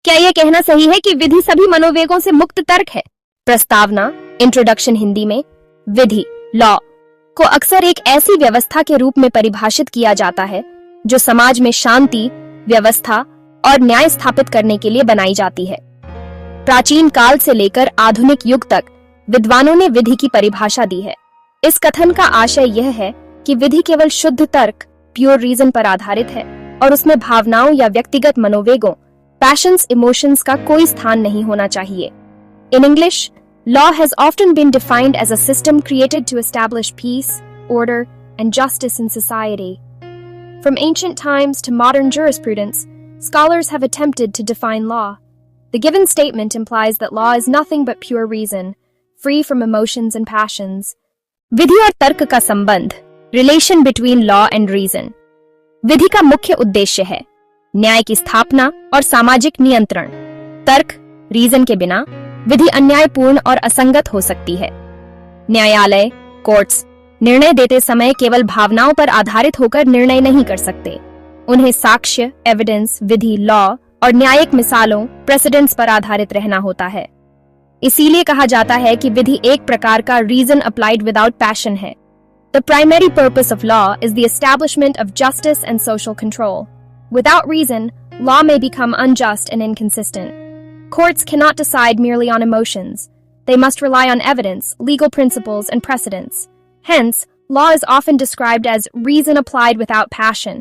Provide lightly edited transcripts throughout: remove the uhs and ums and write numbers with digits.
क्या यह कहना सही है कि विधि सभी मनोवेगों से मुक्त तर्क है? प्रस्तावना, इंट्रोडक्शन हिंदी में। विधि, लॉ को अक्सर एक ऐसी व्यवस्था के रूप में परिभाषित किया जाता है जो समाज में शांति, व्यवस्था और न्याय स्थापित करने के लिए बनाई जाती है। प्राचीन काल से लेकर आधुनिक युग तक विद्वानों ने विधि की परिभाषा दी है। इस कथन का आशय यह है कि विधि केवल शुद्ध तर्क, प्योर रीजन पर आधारित है और उसमें भावनाओं या व्यक्तिगत मनोवेगों, पैशंस, इमोशंस का कोई स्थान नहीं होना चाहिए। In English, law has often been defined as a system created to establish peace, order, and justice in society. From ancient times to modern jurisprudence, scholars have attempted to define law. The given statement implies that law is nothing but pure reason, free from emotions and passions. विधि और तर्क का संबंध, relation between law and reason. विधि का मुख्य उद्देश्य है न्याय की स्थापना और सामाजिक नियंत्रण। तर्क, रीजन के बिना विधि अन्यायपूर्ण और असंगत हो सकती है। न्यायालय, कोर्ट्स निर्णय देते समय केवल भावनाओं पर आधारित होकर निर्णय नहीं कर सकते। उन्हें साक्ष्य, एविडेंस, विधि, लॉ और न्यायिक मिसालों, प्रेसिडेंट्स पर आधारित रहना होता है। इसीलिए कहा जाता है कि विधि एक प्रकार का रीजन अप्लाइड विदाउट पैशन है। The primary purpose of law is the establishment of justice and social control. Without reason, law may become unjust and inconsistent. Courts cannot decide merely on emotions. They must rely on evidence, legal principles, and precedents. Hence, law is often described as reason applied without passion.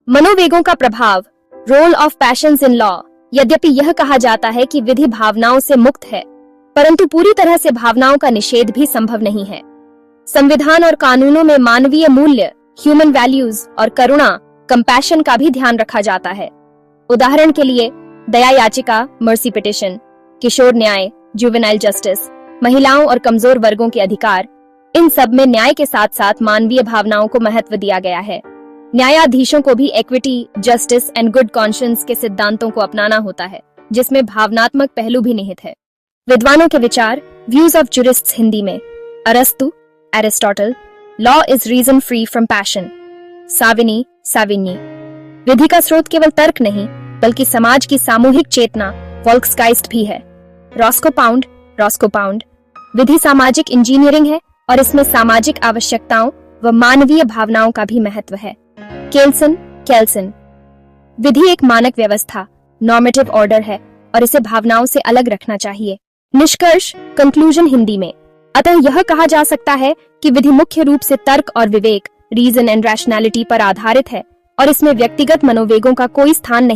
मनोवेगों का प्रभाव, role of passions in law। यद्यपि यह कहा जाता है कि विधि भावनाओं से मुक्त है, परंतु पूरी तरह से भावनाओं का निषेध भी संभव नहीं है। संविधान और कानूनों में मानवीय मूल्य, ह्यूमन वैल्यूज और करुणा, कंपैशन का भी ध्यान रखा जाता है। उदाहरण के लिए दया याचिका, मर्सी पिटिशन, किशोर न्याय, जुवेनाइल जस्टिस, महिलाओं और कमजोर वर्गों के अधिकार, इन सब में न्याय के साथ साथ मानवीय भावनाओं को महत्व दिया गया है। न्यायाधीशों को भी equity, justice and good conscience के सिद्धांतों को अपनाना होता है, जिसमें भावनात्मक पहलू भी निहित है। विद्वानों के विचार, व्यूज ऑफ जूरिस्ट्स हिंदी में। अरस्तु, Aristotle, law is reason free from passion. Savigny, Savigny, विधि का स्रोत केवल तर्क नहीं बल्कि समाज की सामूहिक चेतना, वोल्क्सगाइस्ट भी है। रॉस्कोपाउंड, रॉस्कोपाउंड, विधि सामाजिक इंजीनियरिंग है और इसमें सामाजिक आवश्यकताओं व मानवीय भावनाओं का भी महत्व है। केल्सन, केल्सन, विधि एक मानक व्यवस्था, नॉर्मेटिव ऑर्डर है और इसे भावनाओं से अलग रखना चाहिए। निष्कर्ष, कंक्लूजन हिंदी में। अतः यह कहा जा सकता है कि विधि मुख्य रूप से तर्क और विवेक, रीजन एंड रैशनैलिटी पर आधारित है और इसमें व्यक्तिगत मनोवेगों का कोई स्थान नहीं।